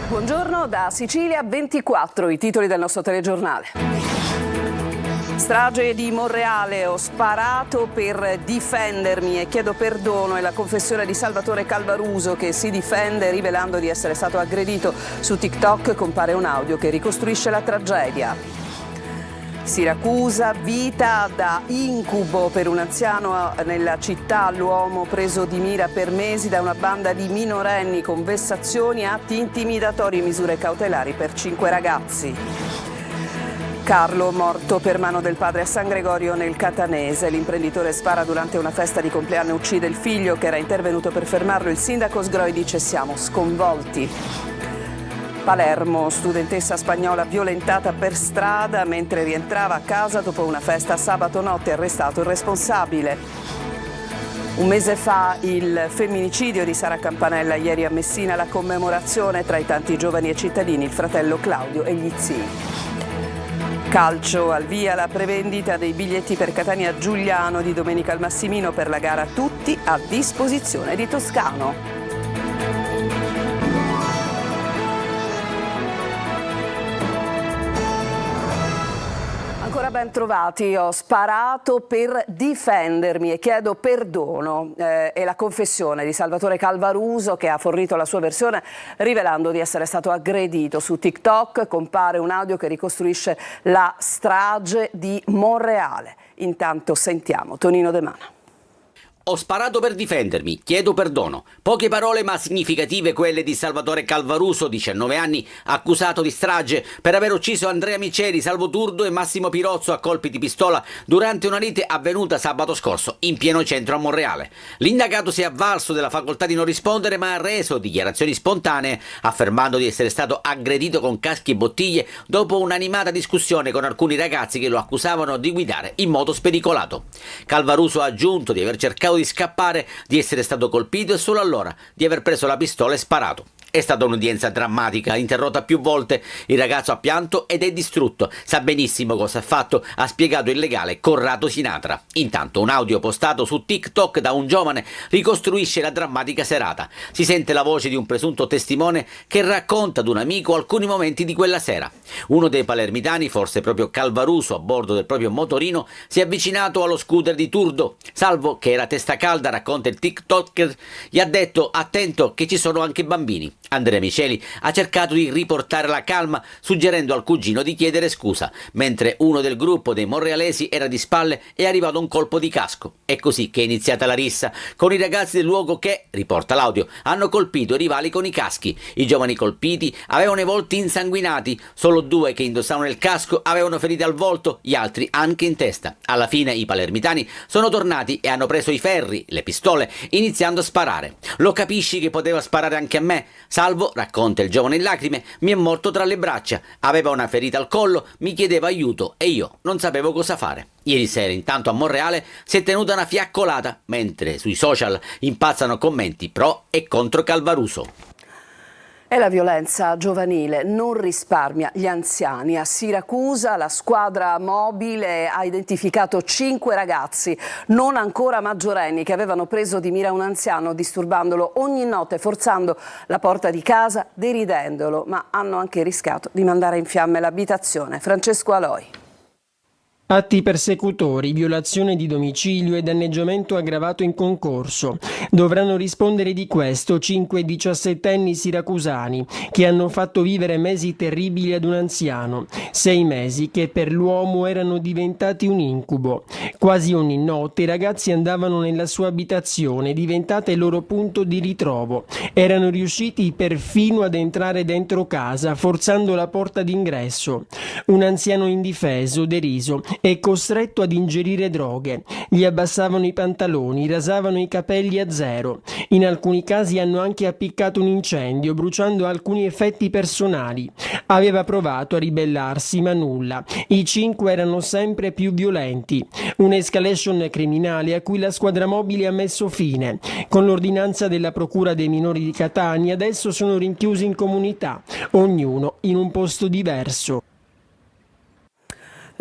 Buongiorno da Sicilia 24, i titoli del nostro telegiornale. Strage di Monreale, ho sparato per difendermi e chiedo perdono, è la confessione di Salvatore Calvaruso che si difende rivelando di essere stato aggredito. Su TikTok compare un audio che ricostruisce la tragedia. Siracusa, vita da incubo per un anziano nella città, l'uomo preso di mira per mesi da una banda di minorenni con vessazioni, atti intimidatori e misure cautelari per 5 ragazzi. Carlo morto per mano del padre a San Gregorio nel Catanese, l'imprenditore spara durante una festa di compleanno e uccide il figlio che era intervenuto per fermarlo, il sindaco Sgroi dice siamo sconvolti. Palermo, studentessa spagnola violentata per strada mentre rientrava a casa dopo una festa sabato notte, arrestato il responsabile. Un mese fa il femminicidio di Sara Campanella, ieri a Messina la commemorazione tra i tanti giovani e cittadini, il fratello Claudio e gli zii. Calcio, al via la prevendita dei biglietti per Catania Giuliano di domenica al Massimino per la gara, tutti a disposizione di Toscano. Ancora ben trovati, ho sparato per difendermi e chiedo perdono, è la confessione di Salvatore Calvaruso che ha fornito la sua versione rivelando di essere stato aggredito. Su TikTok compare un audio che ricostruisce la strage di Monreale. Intanto sentiamo Tonino De Mana. Ho sparato per difendermi, chiedo perdono. Poche parole ma significative quelle di Salvatore Calvaruso, 19 anni, accusato di strage per aver ucciso Andrea Miceli, Salvo Turdo e Massimo Pirozzo a colpi di pistola durante una lite avvenuta sabato scorso in pieno centro a Monreale. L'indagato si è avvalso della facoltà di non rispondere ma ha reso dichiarazioni spontanee affermando di essere stato aggredito con caschi e bottiglie dopo un'animata discussione con alcuni ragazzi che lo accusavano di guidare in modo spericolato. Calvaruso ha aggiunto di aver cercato di scappare, di essere stato colpito e solo allora di aver preso la pistola e sparato. È stata un'udienza drammatica, interrotta più volte. Il ragazzo ha pianto ed è distrutto. Sa benissimo cosa ha fatto, ha spiegato il legale Corrado Sinatra. Intanto un audio postato su TikTok da un giovane ricostruisce la drammatica serata. Si sente la voce di un presunto testimone che racconta ad un amico alcuni momenti di quella sera. Uno dei palermitani, forse proprio Calvaruso a bordo del proprio motorino, si è avvicinato allo scooter di Turdo. Salvo, che era testa calda, racconta il TikToker, gli ha detto attento che ci sono anche bambini. Andrea Miceli ha cercato di riportare la calma suggerendo al cugino di chiedere scusa, mentre uno del gruppo dei monrealesi era di spalle e è arrivato un colpo di casco. È così che è iniziata la rissa, con i ragazzi del luogo che, riporta l'audio, hanno colpito i rivali con i caschi. I giovani colpiti avevano i volti insanguinati, solo 2 che indossavano il casco avevano ferite al volto, gli altri anche in testa. Alla fine i palermitani sono tornati e hanno preso i ferri, le pistole, iniziando a sparare. Lo capisci che poteva sparare anche a me? Salvo, racconta il giovane in lacrime, mi è morto tra le braccia, aveva una ferita al collo, mi chiedeva aiuto e io non sapevo cosa fare. Ieri sera intanto a Monreale si è tenuta una fiaccolata, mentre sui social impazzano commenti pro e contro Calvaruso. E la violenza giovanile non risparmia gli anziani. A Siracusa la squadra mobile ha identificato 5 ragazzi non ancora maggiorenni che avevano preso di mira un anziano disturbandolo ogni notte, forzando la porta di casa, deridendolo, ma hanno anche rischiato di mandare in fiamme l'abitazione. Francesco Aloi. Atti persecutori, violazione di domicilio e danneggiamento aggravato in concorso. Dovranno rispondere di questo 5 diciassettenni siracusani che hanno fatto vivere mesi terribili ad un anziano. 6 mesi che per l'uomo erano diventati un incubo. Quasi ogni notte i ragazzi andavano nella sua abitazione, diventata il loro punto di ritrovo. Erano riusciti perfino ad entrare dentro casa, forzando la porta d'ingresso. Un anziano indifeso, deriso, è costretto ad ingerire droghe. Gli abbassavano i pantaloni, rasavano i capelli a zero. In alcuni casi hanno anche appiccato un incendio, bruciando alcuni effetti personali. Aveva provato a ribellarsi, ma nulla. I 5 erano sempre più violenti. Un'escalation criminale a cui la squadra mobile ha messo fine. Con l'ordinanza della Procura dei minori di Catania adesso sono rinchiusi in comunità, ognuno in un posto diverso.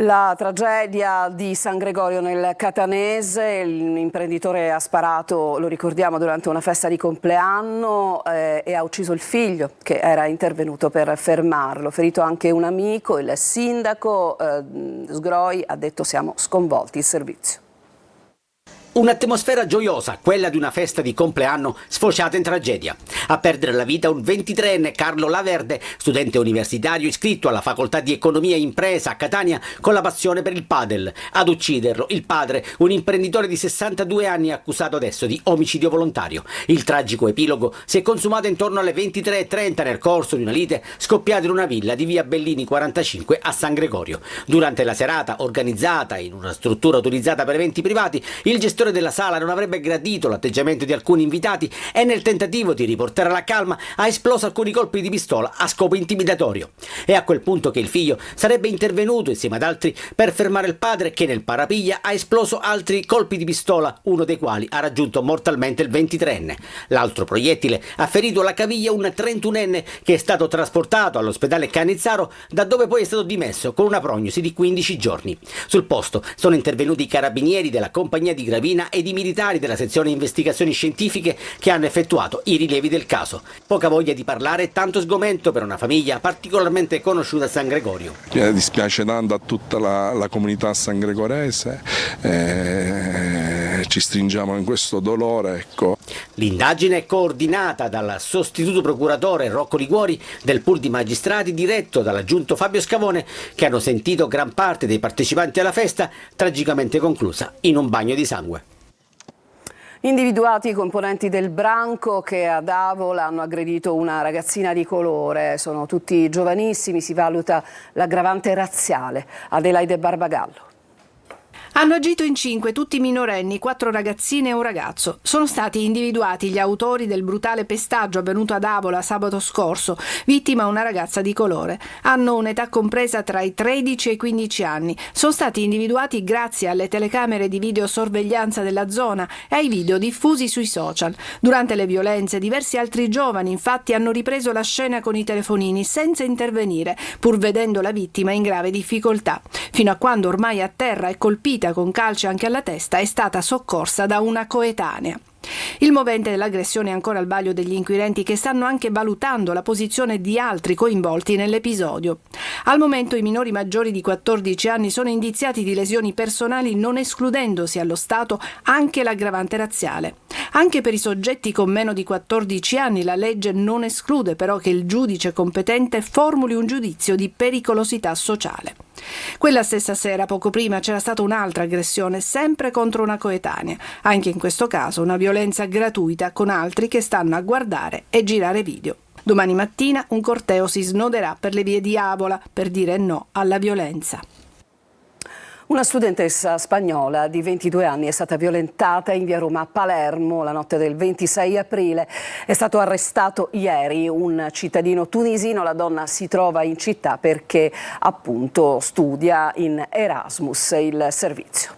La tragedia di San Gregorio nel Catanese, l'imprenditore ha sparato, lo ricordiamo, durante una festa di compleanno e ha ucciso il figlio che era intervenuto per fermarlo, ferito anche un amico. Il sindaco Sgroi ha detto: siamo sconvolti, il servizio. Un'atmosfera gioiosa, quella di una festa di compleanno sfociata in tragedia. A perdere la vita un 23enne Carlo Laverde, studente universitario iscritto alla facoltà di economia e impresa a Catania con la passione per il padel. Ad ucciderlo il padre, un imprenditore di 62 anni accusato adesso di omicidio volontario. Il tragico epilogo si è consumato intorno alle 23:30 nel corso di una lite scoppiata in una villa di via Bellini 45 a San Gregorio. Durante la serata, organizzata in una struttura utilizzata per eventi privati, il gestore della sala non avrebbe gradito l'atteggiamento di alcuni invitati e nel tentativo di riportare la calma ha esploso alcuni colpi di pistola a scopo intimidatorio. È a quel punto che il figlio sarebbe intervenuto insieme ad altri per fermare il padre, che nel parapiglia ha esploso altri colpi di pistola, uno dei quali ha raggiunto mortalmente il 23enne. L'altro proiettile ha ferito alla caviglia un 31enne che è stato trasportato all'ospedale Cannizzaro, da dove poi è stato dimesso con una prognosi di 15 giorni. Sul posto sono intervenuti i carabinieri della compagnia di Gravina ed i militari della sezione investigazioni scientifiche che hanno effettuato i rilievi del caso. Poca voglia di parlare e tanto sgomento per una famiglia particolarmente conosciuta a San Gregorio. Dispiace tanto a tutta la comunità sangregorese, ci stringiamo in questo dolore. Ecco. L'indagine è coordinata dal sostituto procuratore Rocco Liguori del pool di magistrati diretto dall'aggiunto Fabio Scavone, che hanno sentito gran parte dei partecipanti alla festa, tragicamente conclusa in un bagno di sangue. Individuati i componenti del branco che ad Avola hanno aggredito una ragazzina di colore. Sono tutti giovanissimi, si valuta l'aggravante razziale. Adelaide Barbagallo. Hanno agito in 5, tutti minorenni, 4 ragazzine e un ragazzo. Sono stati individuati gli autori del brutale pestaggio avvenuto ad Avola sabato scorso, vittima una ragazza di colore. Hanno un'età compresa tra i 13 e i 15 anni. Sono stati individuati grazie alle telecamere di videosorveglianza della zona e ai video diffusi sui social. Durante le violenze, diversi altri giovani infatti hanno ripreso la scena con i telefonini senza intervenire, pur vedendo la vittima in grave difficoltà, fino a quando ormai a terra e colpita con calci anche alla testa è stata soccorsa da una coetanea. Il movente dell'aggressione è ancora al vaglio degli inquirenti, che stanno anche valutando la posizione di altri coinvolti nell'episodio. Al momento i minori maggiori di 14 anni sono indiziati di lesioni personali, non escludendosi allo Stato anche l'aggravante razziale. Anche per i soggetti con meno di 14 anni la legge non esclude però che il giudice competente formuli un giudizio di pericolosità sociale. Quella stessa sera, poco prima, c'era stata un'altra aggressione, sempre contro una coetanea. Anche in questo caso una violenza gratuita, con altri che stanno a guardare e girare video. Domani mattina un corteo si snoderà per le vie di Avola per dire no alla violenza. Una studentessa spagnola di 22 anni è stata violentata in via Roma a Palermo la notte del 26 aprile. È stato arrestato ieri un cittadino tunisino. La donna si trova in città perché appunto studia in Erasmus, il servizio.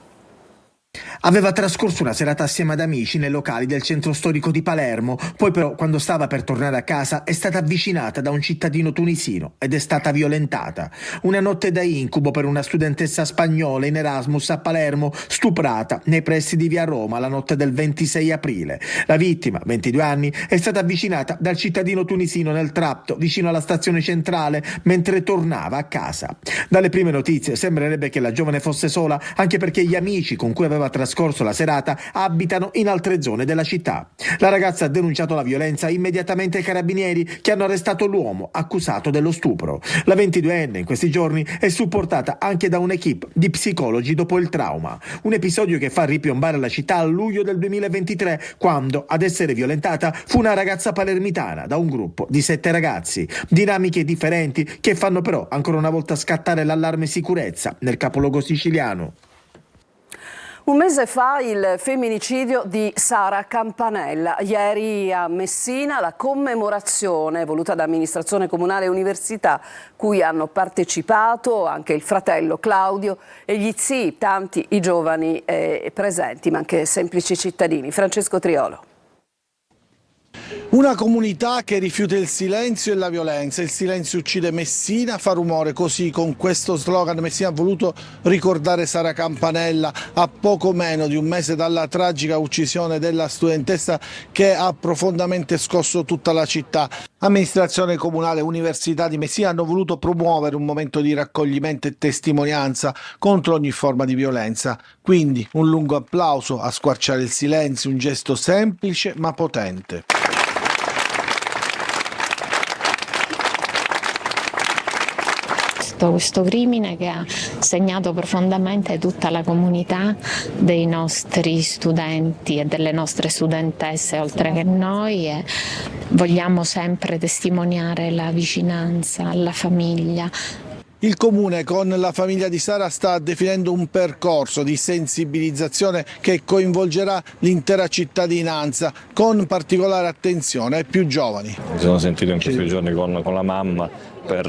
Aveva trascorso una serata assieme ad amici nei locali del centro storico di Palermo, poi però quando stava per tornare a casa è stata avvicinata da un cittadino tunisino ed è stata violentata. Una notte da incubo per una studentessa spagnola in Erasmus a Palermo, stuprata nei pressi di via Roma la notte del 26 aprile. La vittima, 22 anni, è stata avvicinata dal cittadino tunisino nel tratto vicino alla stazione centrale mentre tornava a casa. Dalle prime notizie sembrerebbe che la giovane fosse sola, anche perché gli amici con cui aveva trascorso la serata abitano in altre zone della città. La ragazza ha denunciato la violenza immediatamente ai carabinieri, che hanno arrestato l'uomo accusato dello stupro. La 22enne in questi giorni è supportata anche da un'equipe di psicologi dopo il trauma. Un episodio che fa ripiombare la città a luglio del 2023, quando ad essere violentata fu una ragazza palermitana da un gruppo di 7 ragazzi. Dinamiche differenti che fanno però ancora una volta scattare l'allarme sicurezza nel capoluogo siciliano. Un mese fa il femminicidio di Sara Campanella. Ieri a Messina la commemorazione voluta da amministrazione comunale e università, cui hanno partecipato anche il fratello Claudio e gli zii, tanti i giovani presenti, ma anche semplici cittadini. Francesco Triolo. Una comunità che rifiuta il silenzio e la violenza. Il silenzio uccide, Messina fa rumore. Così, con questo slogan, Messina ha voluto ricordare Sara Campanella a poco meno di un mese dalla tragica uccisione della studentessa che ha profondamente scosso tutta la città. Amministrazione comunale e Università di Messina hanno voluto promuovere un momento di raccoglimento e testimonianza contro ogni forma di violenza. Quindi un lungo applauso a squarciare il silenzio, un gesto semplice ma potente. Questo crimine che ha segnato profondamente tutta la comunità dei nostri studenti e delle nostre studentesse, oltre che noi, e vogliamo sempre testimoniare la vicinanza alla famiglia. Il Comune con la famiglia di Sara sta definendo un percorso di sensibilizzazione che coinvolgerà l'intera cittadinanza, con particolare attenzione ai più giovani. Mi sono sentito in questi giorni con la mamma per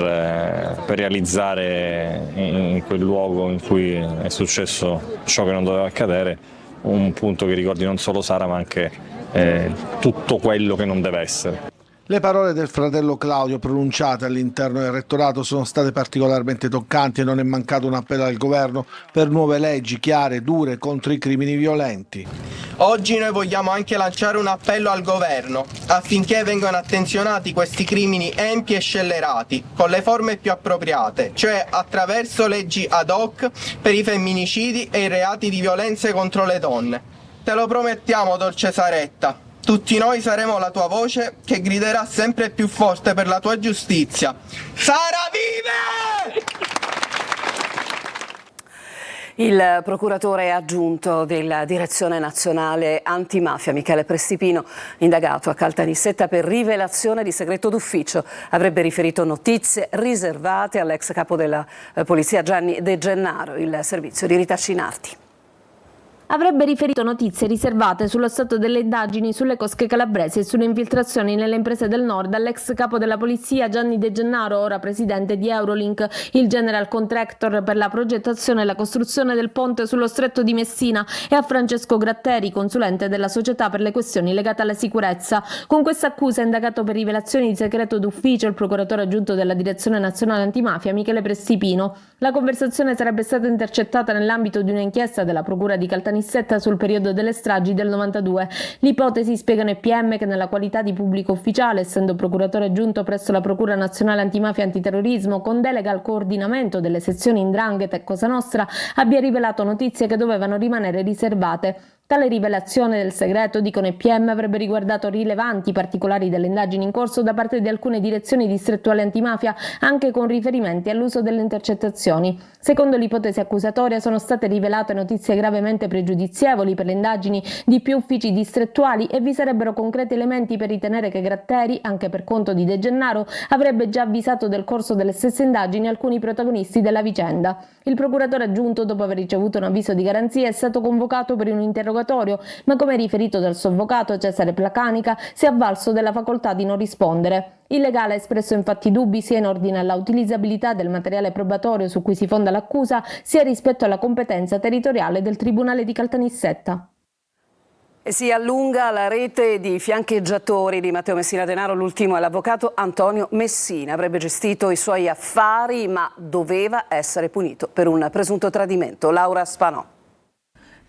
realizzare in quel luogo in cui è successo ciò che non doveva accadere un punto che ricordi non solo Sara ma anche tutto quello che non deve essere. Le parole del fratello Claudio pronunciate all'interno del rettorato sono state particolarmente toccanti e non è mancato un appello al governo per nuove leggi chiare e dure contro i crimini violenti. Oggi noi vogliamo anche lanciare un appello al governo affinché vengano attenzionati questi crimini empi e scellerati con le forme più appropriate, cioè attraverso leggi ad hoc per i femminicidi e i reati di violenze contro le donne. Te lo promettiamo, dolce Saretta. Tutti noi saremo la tua voce che griderà sempre più forte per la tua giustizia. Sara vive! Il procuratore aggiunto della Direzione Nazionale Antimafia, Michele Prestipino, indagato a Caltanissetta per rivelazione di segreto d'ufficio, avrebbe riferito notizie riservate all'ex capo della polizia Gianni De Gennaro, il servizio di Rita Cinardi. Avrebbe riferito notizie riservate sullo stato delle indagini sulle cosche calabresi e sulle infiltrazioni nelle imprese del nord all'ex capo della polizia Gianni De Gennaro, ora presidente di Eurolink, il general contractor per la progettazione e la costruzione del ponte sullo stretto di Messina, e a Francesco Gratteri, consulente della società per le questioni legate alla sicurezza. Con questa accusa è indagato per rivelazioni di segreto d'ufficio il procuratore aggiunto della Direzione Nazionale Antimafia, Michele Prestipino. La conversazione sarebbe stata intercettata nell'ambito di un'inchiesta della Procura di Caltanissetta sul periodo delle stragi del 92. L'ipotesi, spiegano i PM, che nella qualità di pubblico ufficiale, essendo procuratore aggiunto presso la Procura Nazionale Antimafia e Antiterrorismo con delega al coordinamento delle sezioni 'Ndrangheta e Cosa Nostra, abbia rivelato notizie che dovevano rimanere riservate. Tale rivelazione del segreto, dicono i PM, avrebbe riguardato rilevanti particolari delle indagini in corso da parte di alcune direzioni distrettuali antimafia, anche con riferimenti all'uso delle intercettazioni. Secondo l'ipotesi accusatoria sono state rivelate notizie gravemente pregiudizievoli per le indagini di più uffici distrettuali e vi sarebbero concreti elementi per ritenere che Gratteri, anche per conto di De Gennaro, avrebbe già avvisato del corso delle stesse indagini alcuni protagonisti della vicenda. Il procuratore aggiunto, dopo aver ricevuto un avviso di garanzia, è stato convocato per un interrogatorio, ma come riferito dal suo avvocato Cesare Placanica si è avvalso della facoltà di non rispondere. Il legale ha espresso infatti dubbi sia in ordine alla utilizzabilità del materiale probatorio su cui si fonda l'accusa, sia rispetto alla competenza territoriale del Tribunale di Caltanissetta. E si allunga la rete di fiancheggiatori di Matteo Messina Denaro. L'ultimo è l'avvocato Antonio Messina. Avrebbe gestito i suoi affari, ma doveva essere punito per un presunto tradimento. Laura Spanò.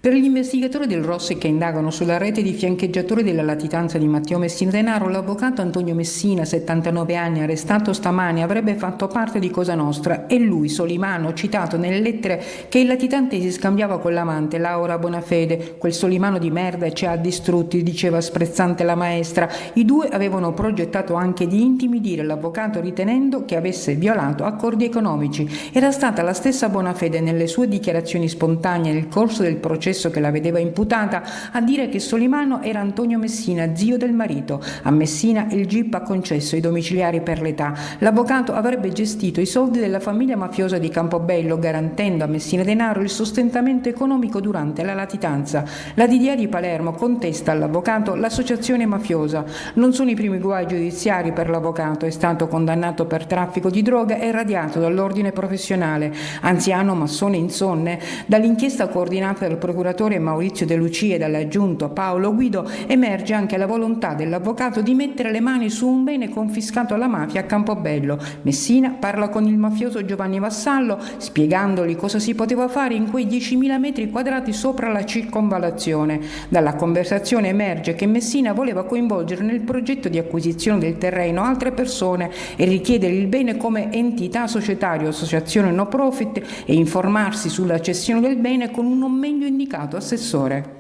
Per gli investigatori del Rossi che indagano sulla rete di fiancheggiatori della latitanza di Matteo Messina Denaro, l'avvocato Antonio Messina, 79 anni, arrestato stamani, avrebbe fatto parte di Cosa Nostra. E lui, Solimano, citato nelle lettere che il latitante si scambiava con l'amante Laura Bonafede. Quel Solimano di merda ci ha distrutti, diceva sprezzante la maestra. I due avevano progettato anche di intimidire l'avvocato ritenendo che avesse violato accordi economici. Era stata la stessa Bonafede nelle sue dichiarazioni spontanee nel corso del processo che la vedeva imputata a dire che Solimano era Antonio Messina, zio del marito. A Messina il GIP ha concesso i domiciliari per l'età. L'avvocato avrebbe gestito i soldi della famiglia mafiosa di Campobello, garantendo a Messina Denaro il sostentamento economico durante la latitanza. La DDA di Palermo contesta all'avvocato l'associazione mafiosa. Non sono i primi guai giudiziari per l'avvocato, è stato condannato per traffico di droga e radiato dall'ordine professionale. Anziano massone insonne, dall'inchiesta coordinata dal procuratore procuratore Maurizio De Lucia e dall'aggiunto Paolo Guido, emerge anche la volontà dell'avvocato di mettere le mani su un bene confiscato alla mafia a Campobello. Messina parla con il mafioso Giovanni Vassallo, spiegandogli cosa si poteva fare in quei 10.000 metri quadrati sopra la circonvallazione. Dalla conversazione emerge che Messina voleva coinvolgere nel progetto di acquisizione del terreno altre persone e richiedere il bene come entità societaria o associazione no profit e informarsi sulla cessione del bene con un non meglio indicato assessore.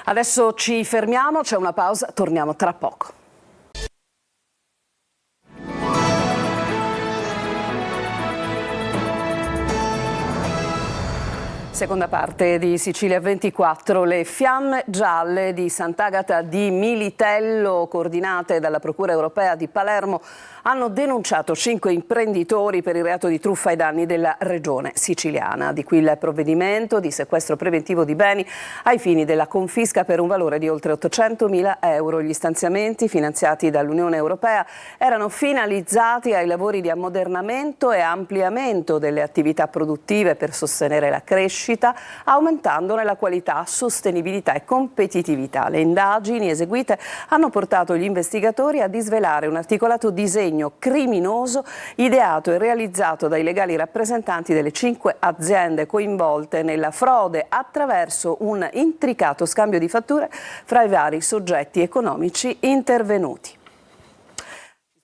Adesso ci fermiamo, c'è una pausa, torniamo tra poco. Seconda parte di Sicilia 24, le fiamme gialle di Sant'Agata di Militello, coordinate dalla Procura Europea di Palermo, hanno denunciato 5 imprenditori per il reato di truffa ai danni della regione siciliana. Di qui il provvedimento di sequestro preventivo di beni ai fini della confisca per un valore di oltre 800.000 euro. Gli stanziamenti finanziati dall'Unione Europea erano finalizzati ai lavori di ammodernamento e ampliamento delle attività produttive per sostenere la crescita, aumentandone la qualità, sostenibilità e competitività. Le indagini eseguite hanno portato gli investigatori a disvelare un articolato disegno criminoso ideato e realizzato dai legali rappresentanti delle 5 aziende coinvolte nella frode attraverso un intricato scambio di fatture fra i vari soggetti economici intervenuti.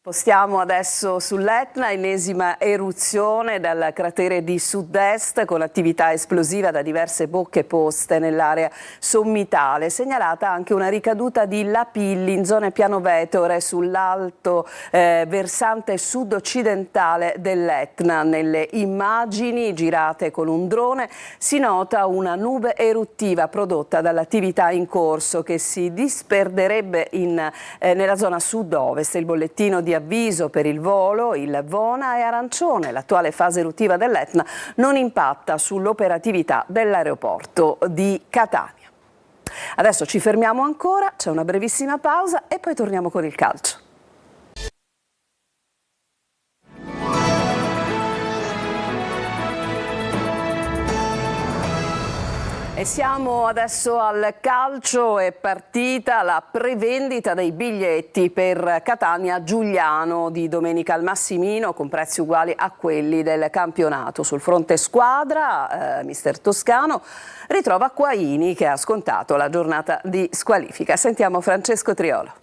Spostiamo adesso sull'Etna, ennesima eruzione dal cratere di sud-est con attività esplosiva da diverse bocche poste nell'area sommitale. Segnalata anche una ricaduta di lapilli in zone pianovetore sull'alto versante sud-occidentale dell'Etna. Nelle immagini girate con un drone si nota una nube eruttiva prodotta dall'attività in corso che si disperderebbe nella zona sud-ovest. Il bollettino di avviso per il volo, il VONA, è arancione. L'attuale fase eruttiva dell'Etna non impatta sull'operatività dell'aeroporto di Catania. Adesso ci fermiamo ancora, c'è una brevissima pausa e poi torniamo con il calcio. E siamo adesso al calcio, è partita la prevendita dei biglietti per Catania-Giugliano di domenica al Massimino con prezzi uguali a quelli del campionato. Sul fronte squadra, mister Toscano ritrova Quaini che ha scontato la giornata di squalifica. Sentiamo Francesco Triolo.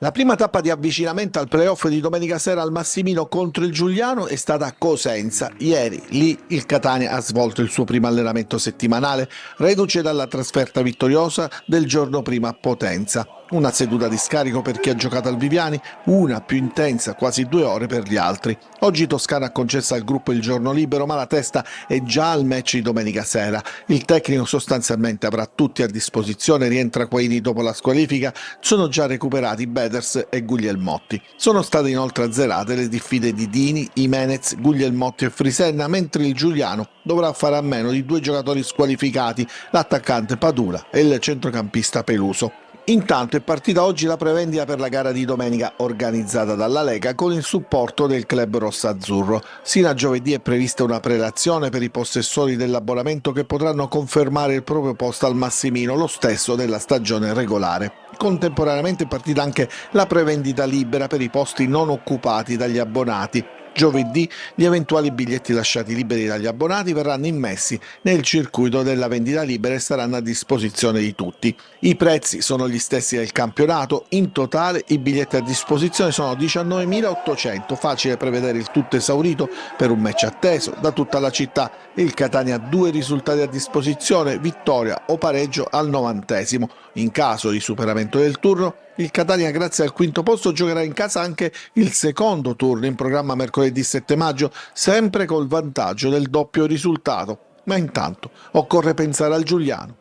La prima tappa di avvicinamento al playoff di domenica sera al Massimino contro il Giugliano è stata a Cosenza. Ieri lì il Catania ha svolto il suo primo allenamento settimanale, reduce dalla trasferta vittoriosa del giorno prima a Potenza. Una seduta di scarico per chi ha giocato al Viviani, una più intensa, quasi 2 ore per gli altri. Oggi Toscana ha concesso al gruppo il giorno libero, ma la testa è già al match di domenica sera. Il tecnico sostanzialmente avrà tutti a disposizione, rientra Quaini dopo la squalifica, sono già recuperati Beders e Guglielmotti. Sono state inoltre azzerate le diffide di Dini, Jimenez, Guglielmotti e Frisenna, mentre il Giuliano dovrà fare a meno di 2 giocatori squalificati, l'attaccante Padula e il centrocampista Peluso. Intanto è partita oggi la prevendita per la gara di domenica organizzata dalla Lega con il supporto del club rossazzurro. Sino a giovedì è prevista una prelazione per i possessori dell'abbonamento che potranno confermare il proprio posto al Massimino, lo stesso della stagione regolare. Contemporaneamente è partita anche la prevendita libera per i posti non occupati dagli abbonati. Giovedì gli eventuali biglietti lasciati liberi dagli abbonati verranno immessi nel circuito della vendita libera e saranno a disposizione di tutti. I prezzi sono gli stessi del campionato, in totale i biglietti a disposizione sono 19.800, facile prevedere il tutto esaurito per un match atteso da tutta la città. Il Catania ha 2 risultati a disposizione, vittoria o pareggio al 90°. In caso di superamento del turno, il Catania, grazie al 5° posto, giocherà in casa anche il secondo turno in programma mercoledì 7 maggio, sempre col vantaggio del doppio risultato. Ma intanto occorre pensare al Giuliano.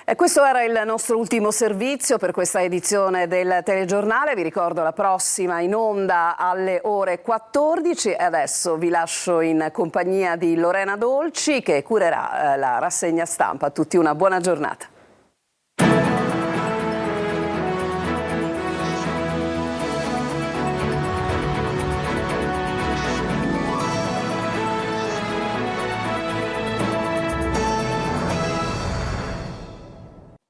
E questo era il nostro ultimo servizio per questa edizione del telegiornale. Vi ricordo la prossima in onda alle ore 14 e adesso vi lascio in compagnia di Lorena Dolci che curerà la rassegna stampa. A tutti una buona giornata.